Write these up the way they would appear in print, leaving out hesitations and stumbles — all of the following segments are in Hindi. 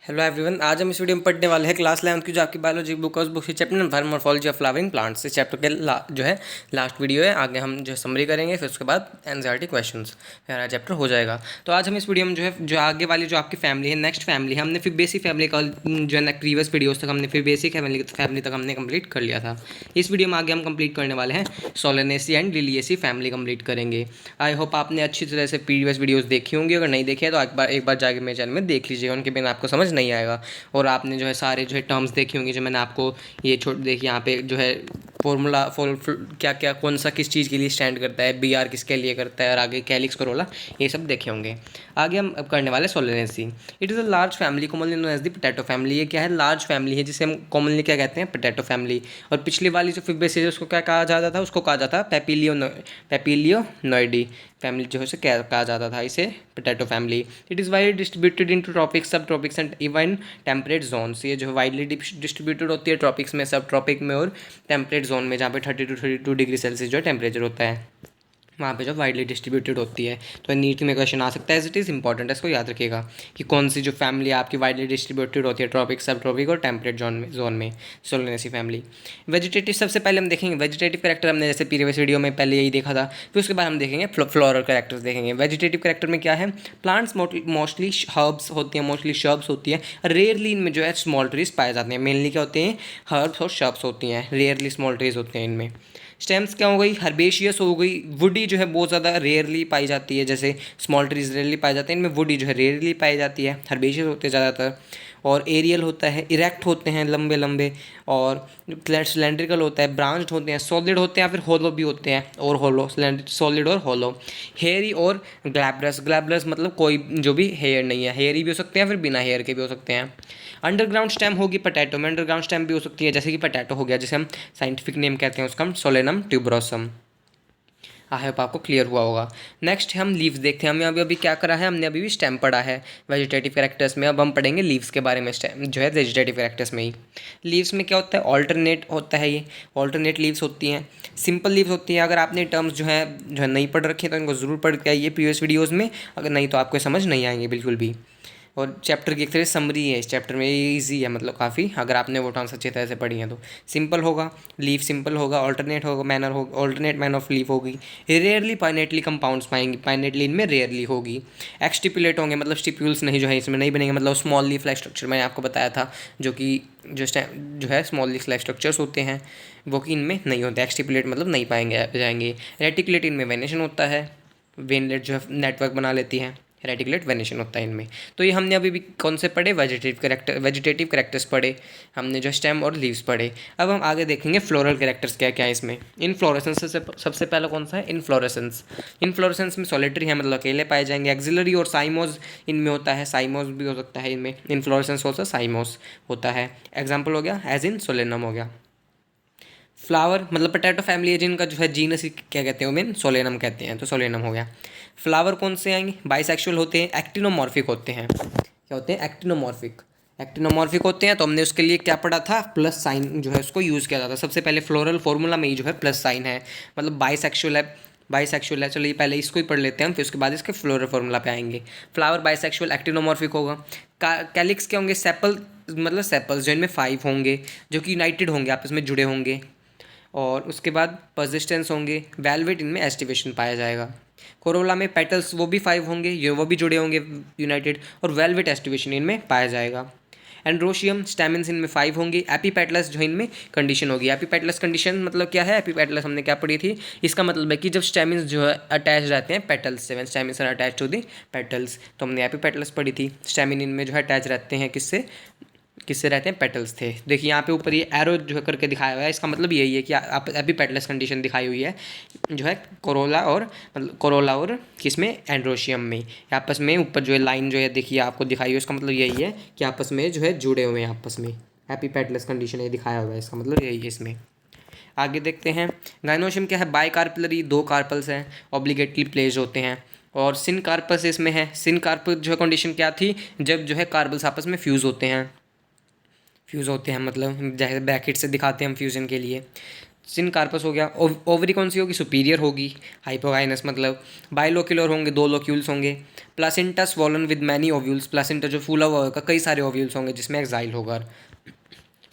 हेलो एवरीवन, आज हम इस वीडियो में पढ़ने वाले हैं क्लास 11 की जो आपकी बायोलॉजी बुक है उस बुक से chapter number morphology of flowering plants. इस चैप्टर के जो है लास्ट वीडियो है। आगे हम जो है समरी करेंगे, फिर उसके बाद एनसीईआरटी क्वेश्चंस, फिर हमारा चैप्टर हो जाएगा। तो आज हम इस वीडियो में जो आगे वाली जो आपकी फैमिली है, नेक्स्ट फैमिली है, हमने फिर बेसिक फैमिली का जो है प्रीवियस वीडियोज तक हमने फिर बेसिक फैमिली तक हमने कंप्लीट कर लिया था। इस वीडियो में आगे हम कंप्लीट करने वाले हैं solanaceae and liliaceae family complete करेंगे। आई होप आपने अच्छी तरह से प्रीवियस वीडियोज़ देखी होंगी। अगर नहीं देखी है तो एक बार जाके मेरे चैनल में देख लीजिएगा, उनके बिना आपको समझ नहीं आएगा। और आपने जो है सारे जो है टर्म्स देखी होंगी जो मैंने आपको ये छोड़ देखिए यहाँ पे जो है फॉर्मूला क्या क्या कौन सा किस चीज़ के लिए स्टैंड करता है, बी आर किसके लिए करता है, और आगे कैलिक्स करोला, ये सब देखे होंगे। आगे हम अब करने वाले Solanaceae. It is a large family commonly known as the potato family. ये क्या है? लार्ज फैमिली है जिसे हम कॉमनली क्या कहते हैं? Potato family. और पिछली वाली जो फिफ्थ बेसिस है उसको क्या कहा जाता था? उसको कहा जाता था पैपिलियोनॉइडी फैमिली, जो है उसे क्या कहा जाता था? इसे potato family. It is widely distributed into tropics, subtropics and even temperate zones. ये जो वाइडली डिस्ट्रीब्यूटेड होती है ट्रॉपिक्स में, सब ट्रॉपिक में और टेम्परेट जोन में, जहाँ पे 32 डिग्री सेल्सियस जो है टेम्परेचर होता है, वहाँ पे जो वाइडली डिस्ट्रीब्यूटेड होती है। तो नीट में क्वेश्चन आ सकता है, एज इट इज़ इंपॉर्टेंट है, इसको याद रखिएगा कि कौन सी जो फैमिली आपकी वाइडली डिस्ट्रीब्यूटेड होती है ट्रॉपिक, सब ट्रॉपिक और टेम्परेट जोन में सोलेनेसी फैमिली। वेजिटेटिव सबसे पहले हम देखेंगे वेजिटेटिव कैरेक्टर। हमने जैसे प्रीवियस वीडियो में पहले यही देखा था। फिर उसके बाद हम देखेंगे फ्लोरल कैरेक्टर्स देखेंगे। वेजिटेटिव कैरेक्टर में क्या है? प्लांट्स मोस्टली हर्ब्स होती हैं, मोस्टली शर्ब्स होती हैं। रेयरली इनमें जो है स्मॉल ट्रीज पाए जाते हैं। मेनली क्या होते हैं? हर्ब्स और शर्ब्स होती हैं, रेयरली स्मॉल ट्रीज होते हैं इनमें। स्टेम्स क्या हो गई? हर्बेशियस हो गई। वुडी जो है बहुत ज़्यादा रेयरली पाई जाती है, जैसे स्मॉल ट्रीज रेयरली पाए जाते हैं, इनमें वुडी जो है रेयरली पाई जाती है। हर्बेशियस होते हैं ज़्यादातर। और एरियल होता है, इरेक्ट होते हैं, लंबे लंबे। और सिलेंड्रिकल होता है, ब्रांच्ड होते हैं, सॉलिड होते हैं, या फिर होलो भी होते हैं, और होलो, सॉलिड और होलो। हेयरी और ग्लैब्रस। ग्लैब्रस मतलब कोई जो भी हेयर नहीं है, हेयरी भी हो सकते हैं, फिर बिना हेयर के भी हो सकते हैं। अंडरग्राउंड स्टेम होगी पोटैटो में, अंडरग्राउंड स्टेम भी हो सकती है, जैसे कि पोटैटो हो गया, जिसे हम साइंटिफिक नेम कहते हैं उसका, हम सोलेनम ट्यूबरोसम। आई होप आपको क्लियर हुआ होगा। नेक्स्ट हम लीव्स देखते हैं। हमें अभी क्या करा है? हमने अभी भी स्टेम पढ़ा है वेजिटेटिव कैरेक्टर्स में। अब हम पढ़ेंगे लीव्स के बारे में, स्टेम जो है वेजिटेटिव कैरेक्टर्स में ही। लीव्स में क्या होता है? ऑल्टरनेट होता है, ये ऑल्टरनेट लीव्स होती हैं, सिंपल लीव्स होती हैं। अगर आपने टर्म्स जो है नहीं पढ़ रखे तो इनको ज़रूर पढ़ के आइए प्रीवियस वीडियोज़ में, अगर नहीं तो आपको समझ नहीं आएंगे बिल्कुल भी। और चैप्टर की एक तरह समरी है इस चैप्टर में, ये ईजी है मतलब काफ़ी, अगर आपने वो टर्म्स अच्छी तरह से पढ़ी हैं तो। सिंपल होगा, लीफ सिंपल होगा, ऑल्टरनेट होगा, मैनर होगा, ऑल्टरनेट मैन ऑफ लीफ होगी। रेयरली पाइनेटली कंपाउंड्स पाएंगे, पाइनेटली इनमें रेयरली होगी। एक्सटिपुलेट होंगे, मतलब स्टिप्यूल्स नहीं जो है इसमें नहीं बनेंगे, मतलब स्मॉल लीफ लाइक स्ट्रक्चर मैंने आपको बताया था, जो है स्मॉल लीफ लाइक स्ट्रक्चर्स होते हैं वो कि इनमें नहीं होते। एक्सटिपुलेट मतलब नहीं पाएंगे जाएंगे। रेटिकुलेट इनमें वेनेशन होता है, वेनलेट जो है नेटवर्क बना लेती है, रेटिकुलेट वेनेशन होता है इनमें। तो ये हमने अभी भी कौन से पढ़े? वेजिटेटिव कैरेक्टर्स पढ़े हमने, जो स्टेम और लीव्स पढ़े। अब हम आगे देखेंगे फ्लोरल कैरेक्टर्स क्या क्या है इसमें। इनफ्लोरेसेंस से सबसे पहला कौन सा है? इनफ्लोरेसेंस। इनफ्लोरेसेंस में सॉलिटरी है, मतलब अकेले पाए जाएंगे। एक्सिलरी और साइमोज इनमें होता है, साइमोज भी हो सकता है इनमें। इनफ्लोरेसेंस हो सकता है, साइमोस होता है। एग्जाम्पल हो गया एज इन सोलेनम हो गया। फ्लावर मतलब पोटैटो फैमिली है जिनका जो है जीनस क्या कहते हैं, मेन सोलेनम कहते हैं, तो सोलेनम हो गया। फ्लावर कौन से आएंगे? बाइसेक्सुअल होते हैं, एक्टिनोमॉर्फिक होते हैं। क्या होते हैं? एक्टिनोमॉर्फिक होते हैं। तो हमने उसके लिए क्या पढ़ा था? प्लस साइन जो है उसको यूज़ किया जाता है सबसे पहले। फ्लोरल फॉर्मूला में ही जो है प्लस साइन है, मतलब बाइसेक्सुअल है। चलिए पहले इसको ही पढ़ लेते हैं हम, फिर उसके बाद इसके फ्लोरल फॉर्मूला पे आएंगे। फ्लावर बाइसेक्सुअल एक्टिनोमॉर्फिक होगा। कैलिक्स क्या होंगे? सेपल, मतलब सेपल्स जो इनमें 5 होंगे, जो कि यूनाइटेड होंगे, आपस में जुड़े होंगे। और उसके बाद पर्सिस्टेंस होंगे। वेलवेट इनमें एस्टिवेशन पाया जाएगा। कोरोला में पेटल्स वो भी 5 होंगे, ये वो भी जुड़े होंगे यूनाइटेड, और वेलवेट एस्टिवेशन इनमें पाया जाएगा। एंड्रोशियम स्टैमिन्स इनमें 5 होंगे। एपीपेटलस जो इनमें कंडीशन होगी। एपीपेटलस कंडीशन मतलब क्या है? एपीपेटलस हमने क्या पढ़ी थी? इसका मतलब है कि जब स्टैमिन्स जो है अटैच रहते हैं पेटल्स से, when stamens are attach to the petals, तो हमने एपीपेटलस पढ़ी थी। स्टैमिन इनमें जो है अटैच रहते हैं, किससे रहते हैं? पेटल्स थे। देखिए यहाँ पे ऊपर ये एरो जो है करके दिखाया हुआ है, इसका मतलब यही है कि आप अभी पेटलेस कंडीशन दिखाई हुई है जो है कोरोला और किसमें? एंड्रोशियम में। आपस में ऊपर जो है लाइन जो है देखिए आपको दिखाई हुई है, इसका मतलब यही है कि आपस में जो है जुड़े हुए हैं आपस में। हैप्पी पेटलेस कंडीशन ये दिखाया हुआ है, इसका मतलब यही है इसमें। आगे देखते हैं गाइनोशियम क्या है? बाई कार्पलरी, 2 कार्पल्स हैं, ऑब्लिगेटली प्लेस्ड होते हैं। और सिन कार्पस इसमें है। सिन कार्पस जो है कंडीशन क्या थी? जब जो है कार्बल्स आपस में फ्यूज़ होते हैं, मतलब जैसे ब्रैकेट से दिखाते हैं हम फ्यूज़न के लिए। सिन कार्पस हो गया। ओवरी कौन सी होगी? सुपीरियर होगी। हाइपोगाइनस मतलब बाइलोक्यूलर होंगे, 2 लोक्यूल्स होंगे। Placenta swollen with many ovules, placenta जो फूला हुआ होगा, कई सारे ओव्यूल्स होंगे जिसमें एक्साइल होगा।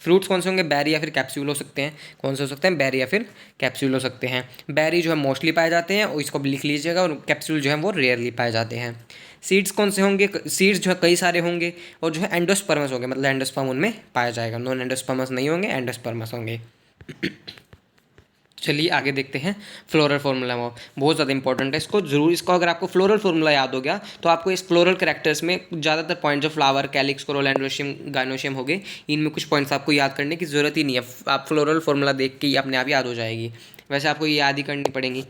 फ्रूट्स कौन से होंगे? बेरी या फिर कैप्सूल हो सकते हैं। कौन से हो सकते हैं? बेरी या फिर कैप्सूल हो सकते हैं। बेरी जो है मोस्टली पाए जाते हैं और इसको भी लिख लीजिएगा, और कैप्सूल जो है वो रेयरली पाए जाते हैं। सीड्स कौन से होंगे? सीड्स जो है कई सारे होंगे, और जो है एंडोस्पर्मस होंगे, मतलब एंडोस्पर्म उनमें पाया जाएगा। नॉन एंडोस्पर्मस नहीं होंगे, एंडोस्पर्मस होंगे। चलिए आगे देखते हैं फ्लोरल फार्मूला। वो बहुत ज़्यादा इंपॉर्टेंट है, इसको जरूर, इसको अगर आपको फ्लोरल फार्मूला याद हो गया तो आपको इस फ्लोरल कैरेक्टर्स में ज़्यादातर पॉइंट जो flower, calyx, Corolla, androecium, gynoecium हो गए, इनमें कुछ पॉइंट्स आपको याद करने की ज़रूरत ही नहीं है। आप फ्लोरल फार्मूला देख के ही अपने आप याद हो जाएगी। वैसे आपको ये याद ही करनी पड़ेंगी,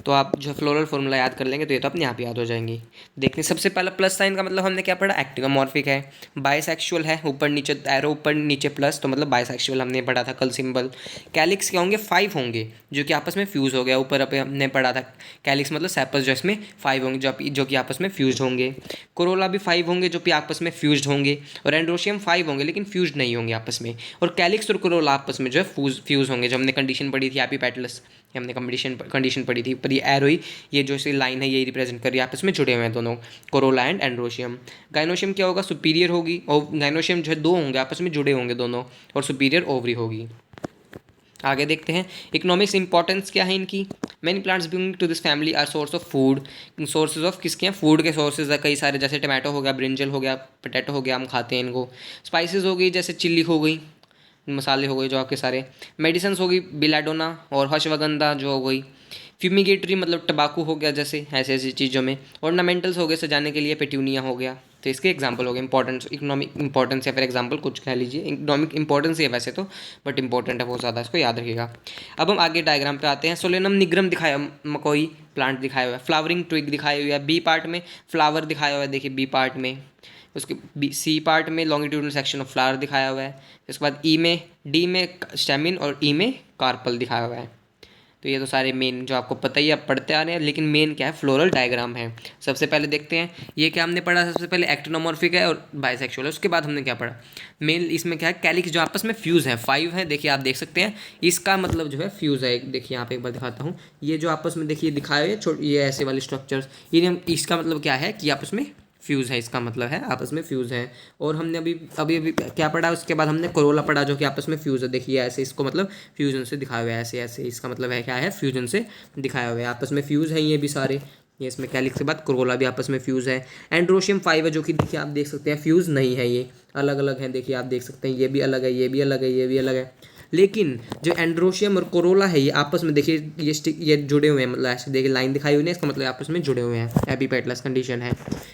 तो आप जो फ्लोरल फार्मूला याद कर लेंगे तो ये तो अपने आप याद हो जाएंगी। देखते हैं सबसे पहला प्लस साइन का मतलब हमने क्या पढ़ा? एक्टिनोमॉर्फिक है। बाइसेक्सुअल है, ऊपर नीचे एरो, ऊपर नीचे प्लस, तो मतलब बाइसेक्सुअल हमने पढ़ा था कल सिंबल। कैलिक्स क्या होंगे? 5 होंगे जो कि आपस में फ्यूज़ हो गया। ऊपर हमने पढ़ा था कैलिक्स मतलब सेपस, जो इसमें 5 होंगे जो कि आपस में फ्यूज होंगे। कोरोला भी 5 होंगे जो कि आपस में फ्यूज्ड होंगे। और एंड्रोशियम 5 होंगे लेकिन फ्यूज्ड नहीं होंगे आपस में। और कैलिक्स और कोरोला आपस में जो है फ्यूज होंगे, जो हमने कंडीशन पढ़ी थी एपिपेटलस, हमने कंडीशन पढ़ी थी। पर ये एरो ही, ये जो सी लाइन है, यही रिप्रेजेंट कर रही है, आपस में जुड़े हुए हैं दोनों, कोरोला एंड एंड्रोशियम। गाइनोशियम क्या होगा? सुपीरियर होगी, और गाइनोशियम जो है 2 होंगे, आपस में जुड़े होंगे दोनों, और सुपीरियर ओवरी होगी। आगे देखते हैं इकोनॉमिक्स इंपॉर्टेंस क्या है इनकी। Many plants belonging to this family are source of food. Sources of किसके हैं? फूड के सोर्सेज है कई सारे, जैसे टमाटो हो गया, ब्रिंजल हो गया, पोटैटो हो गया, हम खाते हैं इनको। स्पाइसेस हो गई, जैसे चिल्ली हो गई, मसाले हो गए जो आपके सारे। मेडिसिन्स हो गई, बिलाडोना और हर्षवगंधा जो हो गई। फ्यूमिगेटरी मतलब टबाकू हो गया, जैसे ऐसी ऐसी चीज़ों में। ऑर्नामेंटल्स हो गए, सजाने के लिए, पेट्यूनिया हो गया। तो इसके एग्जांपल हो गए इंपॉर्टेंस, इकोनॉमिक इंपॉर्टेंस या फिर एग्जांपल कुछ कह लीजिए। इकोनॉमिक इंपॉर्टेंस ही है वैसे तो, बट इंपॉर्टेंट है बहुत ज़्यादा, इसको याद रखिएगा। अब हम आगे डायग्राम पे आते हैं। सोलेनम निग्रम दिखाया, मकोई प्लांट दिखाया हुआ है। फ्लावरिंग ट्विग दिखाई हुई है। बी पार्ट में फ्लावर दिखाया हुआ है, देखिए बी पार्ट में। उसके सी पार्ट में लॉन्गिट्यूडनल सेक्शन ऑफ फ्लावर दिखाया हुआ है। इसके बाद ई में, डी में स्टेमिन, और ई में कार्पल दिखाया हुआ है। तो ये तो सारे मेन जो आपको पता ही, आप पढ़ते आ रहे हैं, लेकिन मेन क्या है? फ्लोरल डायग्राम है। सबसे पहले देखते हैं ये क्या हमने पढ़ा। सबसे पहले एक्टिनोमॉर्फिक है और बाइसेक्सुअल है। उसके बाद हमने क्या पढ़ा? मेन इसमें क्या है? कैलिक्स जो आपस में फ्यूज़ है, 5 है, देखिए आप देख सकते हैं। इसका मतलब जो है फ्यूज़ है। देखिए यहाँ पे एक बार दिखाता हूँ, ये जो आपस में देखिए दिखाए हुए ये ऐसे वाले स्ट्रक्चर्स, इसका मतलब क्या है कि आपस में फ्यूज़ है, इसका मतलब है आपस में फ्यूज़ है। और हमने अभी अभी अभी क्या पढ़ा? उसके बाद हमने कोरोला पढ़ा जो कि आपस में फ्यूज़ है। देखिए ऐसे, इसको मतलब फ्यूजन से दिखाया हुआ है, ऐसे ऐसे, इसका मतलब है क्या है? फ्यूजन से दिखाया हुआ है, आपस में फ्यूज़ है ये भी सारे। ये इसमें कैलिक्स के बाद कोरोला भी आपस में फ्यूज़ है। एंड्रोशियम 5 है जो कि देखिए आप देख सकते हैं फ्यूज़ नहीं है, ये अलग अलग है। देखिए आप देख सकते हैं ये भी अलग है, ये भी अलग है, ये भी अलग है। लेकिन जो एंड्रोशियम और कोरोला है ये आपस में देखिए ये जुड़े हुए हैं, मतलब ऐसे देखिए लाइन दिखाई हुई है, इसका मतलब आपस में जुड़े हुए हैं, एपिपेटलस कंडीशन है।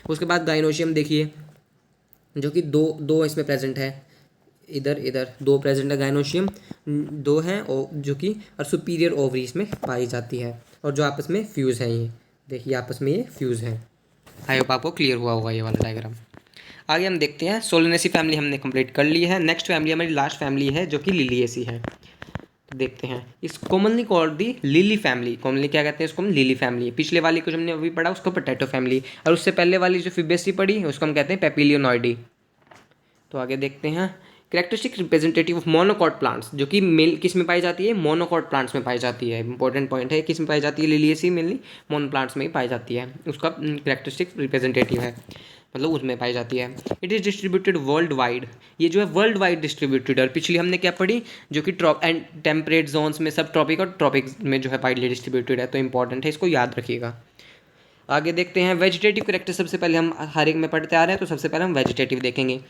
उसके बाद गाइनोशियम देखिए जो कि दो इसमें प्रेजेंट है, इधर इधर 2 प्रेजेंट है गाइनोशियम, 2 हैं, और जो कि और सुपीरियर ओवरी इसमें पाई जाती है, और जो आपस में फ्यूज़ है, ये देखिए आपस में ये फ्यूज़ है। आई होप आपको क्लियर हुआ होगा ये वाला डायग्राम। आगे हम देखते हैं सोलेनेसी फैमिली हमने कंप्लीट कर ली है। नेक्स्ट फैमिली हमारी लास्ट फैमिली है जो कि लिलिएसी है। तो देखते हैं इस commonly called the lily family. Commonly क्या कहते हैं इसको? हम लिली फैमिली। पिछले वाली को जो हमने अभी पढ़ा उसको पोटैटो फैमिली, और उससे पहले वाली जो फिबेसी पढ़ी उसको हम कहते हैं पेपिलियोनॉइडी। तो आगे देखते हैं characteristic representative of monocot plants, जो कि मेल किस में पाई जाती है? मोनोकॉट प्लांट्स में पाई जाती है। इंपॉर्टेंट पॉइंट है, किस में पाई जाती है? लिलिएसी मेनली मोनो प्लांट्स में ही पाई जाती है, उसका कैरेक्टरिस्टिक रिप्रेजेंटेटिव है, मतलब उसमें पाई जाती है। It is distributed world wide, ये जो है वर्ल्ड वाइड डिस्ट्रीब्यूटेड। और पिछली हमने क्या पढ़ी? जो कि एंड टेम्परेट जोन्स में, सब ट्रॉपिक और ट्रॉपिक्स में जो है वाइडली डिस्ट्रीब्यूटेड है। तो इंपॉर्टेंट है, इसको याद रखिएगा। आगे देखते हैं वेजिटेटिव कैरेक्टर। सबसे पहले हम हर एक में पढ़ते आ रहे हैं, तो सबसे पहले हम वेजिटेटिव देखेंगे।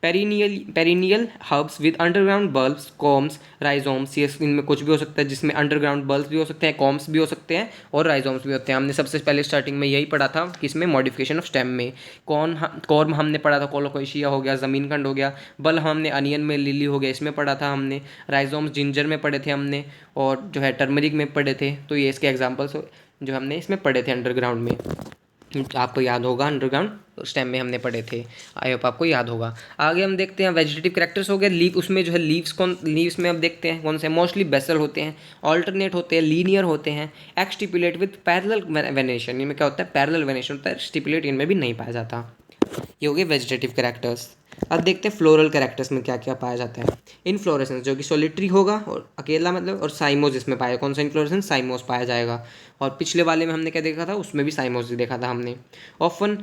Perennial herbs with underground bulbs, corms, rhizomes. ये इनमें कुछ भी हो सकता है, जिसमें अंडरग्राउंड बल्ब्स भी हो सकते हैं, कॉम्स भी हो सकते हैं, और राइजोम्स भी होते हैं। हमने सबसे पहले स्टार्टिंग में यही पढ़ा था कि इसमें मॉडिफिकेशन ऑफ स्टेम में कॉर्म हमने पढ़ा था, कोलोकोशिया हो गया, ज़मीन खंड हो गया। बल हमने अनियन में, लिली हो गया, इसमें पढ़ा था हमने। राइजोम्स जिंजर में पढ़े थे हमने, और जो है टर्मरिक में पढ़े थे। तो ये इसके एग्जाम्पल्स जो हमने इसमें पढ़े थे अंडरग्राउंड में, आपको याद होगा। अंडरग्राउंड स्टेम में हमने पढ़े थे, आई होप आपको याद होगा। आगे हम देखते हैं वेजिटेटिव कैरेक्टर्स हो गए। लीव, उसमें जो है लीव्स में अब देखते हैं कौन से। मोस्टली बेसल होते हैं, ऑल्टरनेट होते हैं, लीनियर होते हैं, एक्सटिपुलेट विद पैरेलल वेनेशन। इनमें क्या होता है? पैरेलल वेनेशन होता है, स्टिपुलेट इनमें भी नहीं पाया जाता। ये हो गए वेजिटेटिव कैरेक्टर्स। अब देखते हैं फ्लोरल कैरेक्टर्स में क्या क्या पाया जाता है। इनफ्लोरेसेंस जो कि सोलिटरी होगा और अकेला मतलब, और साइमोस इसमें पाया, कौन सा इनफ्लोरेसेंस, साइमोस पाया जाएगा। और पिछले वाले में हमने क्या देखा था, उसमें भी साइमोस ही देखा था हमने। ऑफन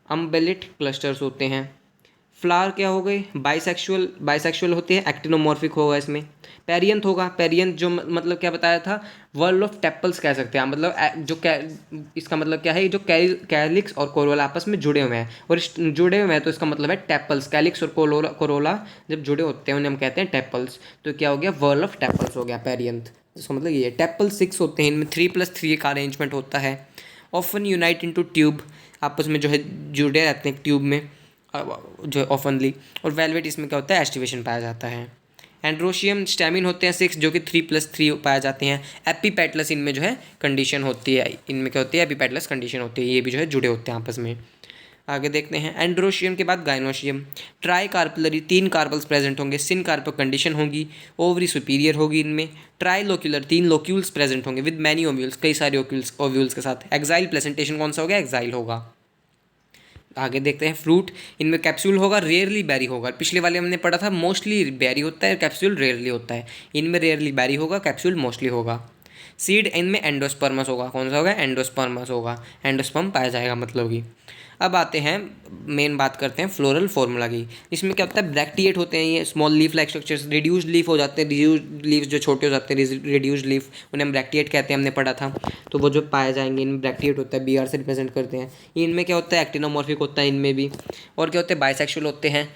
अम्बेलिट क्लस्टर्स होते हैं। फ्लावर क्या हो गए, बाइसेक्सुअल होते हैं, एक्टिनोमॉर्फिक होगा इसमें। पेरियंथ होगा, पेरियंथ जो मतलब क्या बताया था, वर्ल्ड ऑफ टेपल्स कह सकते हैं, मतलब इसका मतलब क्या है, जो कैलिक्स और कोरोला आपस में जुड़े हुए हैं, और जुड़े हुए हैं तो इसका मतलब है टेपल्स। कैलिक्स और कोरोला जब जुड़े होते हैं उन्हें हम कहते हैं टेपल्स। तो क्या हो गया, वर्ल्ड ऑफ टेपल्स हो गया पेरियंथ। इसका मतलब ये टेपल 6 होते हैं, इनमें 3+3 का अरेंजमेंट होता है। ऑफन यूनाइट इनटू ट्यूब, आपस में जो है जुड़े रहते हैं ट्यूब में जो है ऑफनली। और वेलवेट इसमें क्या होता है, एस्टिवेशन पाया जाता है। एंड्रोशियम स्टैमिन होते हैं 6 जो कि 3+3 पाए जाते हैं। एपीपेटलस इनमें जो है कंडीशन होती है, इनमें क्या होती है, एपीपेटलस कंडीशन होती है, ये भी जो है जुड़े होते हैं आपस में। आगे देखते हैं, एंड्रोशियम के बाद gynoecium. Tricarpellary 3 carpels present होंगे, सिन कार्पल कंडीशन होगी, ओवरी सुपीरियर होगी इनमें। ट्राई लोक्यूलर 3 लोक्यूल्स प्रेजेंट होंगे विद मैनी ओव्यूल्स, कई सारे ओव्यूल्स के साथ। एक्साइल प्लेसेंटेशन कौन सा होगा, एक्साइल होगा। आगे देखते हैं फ्रूट, इनमें कैप्सूल होगा, रेयरली बेरी होगा। पिछले वाले हमने पढ़ा था मोस्टली बेरी होता है, कैप्सूल रेयरली होता है, इनमें रेयरली बेरी होगा, कैप्सूल मोस्टली होगा। सीड इनमें एंडोस्पर्मस होगा, कौन सा होगा, एंडोस्पर्मस होगा, एंडोस्पर्म पाया जाएगा मतलब कि। अब आते हैं मेन बात करते हैं फ्लोरल फॉर्मूला की। इसमें क्या होता है, ब्रैक्टिएट होते हैं ये, small leaf like structures. Reduced leaf हो जाते हैं, रिड्यूस्ड लीफ जो छोटे हो जाते हैं, रिड्यूस्ड लीफ, उन्हें हम ब्रैक्टिएट कहते हैं, हमने पढ़ा था। तो वो जो पाए जाएंगे इनमें ब्रैक्टिएट होता है, BR से रिप्रेजेंट करते हैं। इनमें क्या होता है, एक्टिनोमॉर्फिक होता है इनमें भी। और क्या होते हैं, बाइसेक्सुअल होते हैं।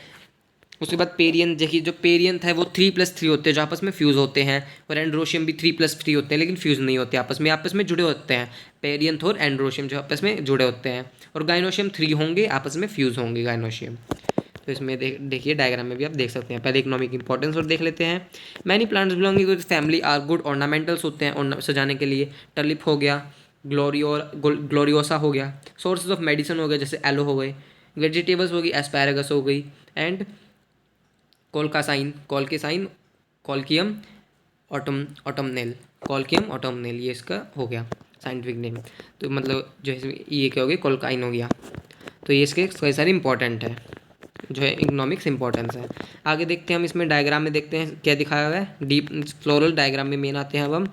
उसके बाद पेरियन, देखिए जो पेरियंथ है वो 3+3 होते हैं जो आपस में फ्यूज़ होते हैं। और एंड्रोशियम भी 3+3 होते हैं लेकिन फ्यूज़ नहीं होते आपस में जुड़े होते हैं। पेरियंथ और एंड्रोशियम जो आपस में जुड़े होते हैं। और गाइनोशियम 3 होंगे, आपस में फ्यूज़ होंगे गाइनोशियम। तो इसमें देखिए डायग्राम में भी आप देख सकते हैं। पहले इकोनॉमिक इंपॉर्टेंस और देख लेते हैं। Many plants belonging to the family are good ornamentals होते हैं, और सजाने के लिए। टलिप हो गया, ग्लोरियोसा हो गया। सोर्सेज ऑफ मेडिसिन हो गए, जैसे एलो हो गए। वेजिटेबल्स हो गई, एस्पैरागस हो गई। एंड कॉल्कियम ऑटमनेल, कॉल्कियम ऑटमनेल ये इसका हो गया साइंटिफिक नेम। तो मतलब जो है ये क्या हो गया, कॉल्काइन हो गया। तो ये इसके कई सारे इंपॉर्टेंट है, जो है इकोनॉमिक्स इंपॉर्टेंस है। आगे देखते हैं हम इसमें डायग्राम में देखते हैं क्या दिखाया हुआ है। डीप फ्लोरल डायग्राम में मेन आते हैं अब हम।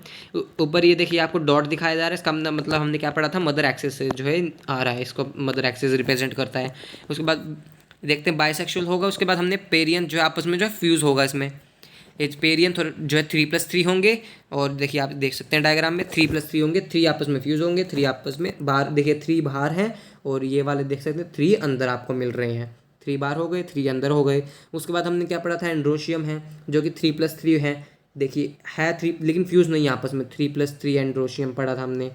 ऊपर ये देखिए आपको डॉट दिखाया जा रहा है, इसका मतलब हमने क्या पढ़ा था, मदर एक्सिस से जो है आ रहा है, इसको मदर एक्सिस रिप्रेजेंट करता है। उसके बाद देखते हैं बाइसेक्सुअल होगा। उसके बाद हमने पेरियन जो है आपस में जो है फ्यूज़ होगा इसमें। पेरियन जो है 3+3 होंगे। और देखिए आप देख सकते हैं डायग्राम में 3+3 होंगे, 3 आपस में फ्यूज़ होंगे, 3 आपस में बाहर, देखिए 3 बाहर हैं और ये वाले देख सकते हैं 3 अंदर आपको मिल रहे हैं। 3 बाहर हो गए, 3 अंदर हो गए। उसके बाद हमने क्या पढ़ा था, एंड्रोशियम है जो कि 3+3 है। देखिए है 3 लेकिन फ्यूज़ नहीं है आपस में, 3+3 एंड्रोशियम पढ़ा था हमने।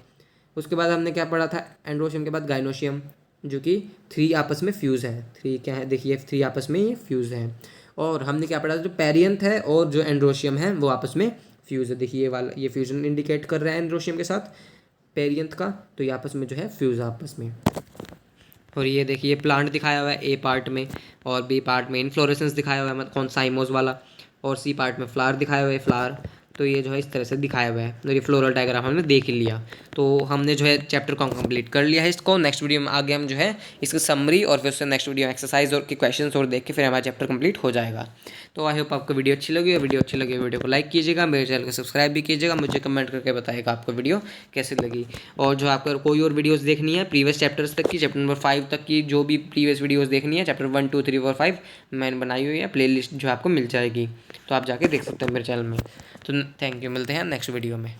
उसके बाद हमने क्या पढ़ा था, एंड्रोशियम के बाद गाइनोशियम जो कि 3 आपस में फ्यूज़ है। 3 क्या है, देखिए 3 आपस में ये फ्यूज़ है। और हमने क्या पढ़ा था, जो पेरियंथ है और जो एंड्रोशियम है वो आपस में फ्यूज़ है। देखिए ये वाला, ये फ्यूजन इंडिकेट कर रहा है एंड्रोशियम के साथ पेरियंथ का, तो ये आपस में जो है फ्यूज़ है आपस में। और ये देखिए प्लांट दिखाया हुआ है ए पार्ट में, और बी पार्ट में इनफ्लोरेसेंस दिखाया हुआ है, मतलब कौन साइमोस वाला। और सी पार्ट में फ्लावर दिखाया हुआ है, फ्लावर। तो ये जो है इस तरह से दिखाया हुआ है। और ये फ्लोरल डायग्राम हमने देख ही लिया। तो हमने जो है चैप्टर को कंप्लीट कर लिया है इसको। नेक्स्ट वीडियो में आगे हम जो है इसकी समरी और फिर उससे नेक्स्ट वीडियो में एक्सरसाइज और के क्वेश्चंस और देख के फिर हमारा चैप्टर कंप्लीट हो जाएगा। तो आई होप आपको वीडियो अच्छी लगी। वीडियो अच्छी लगी वीडियो को लाइक कीजिएगा, मेरे चैनल को सब्सक्राइब भी कीजिएगा, मुझे कमेंट करके बताइएगा आपको वीडियो कैसी लगी। और जो आपको कोई और वीडियोज़ देखनी है प्रीवियस चैप्टर्स तक की, चैप्टर नंबर 5 तक की जो भी प्रीवियस वीडियोज़ देखनी है, चैप्टर 1 2 3 4 5 मैंने बनाई हुई है, प्ले लिस्ट जो आपको मिल जाएगी, तो आप जाके देख सकते हैं मेरे चैनल में। तो थैंक यू, मिलते हैं नेक्स्ट वीडियो में।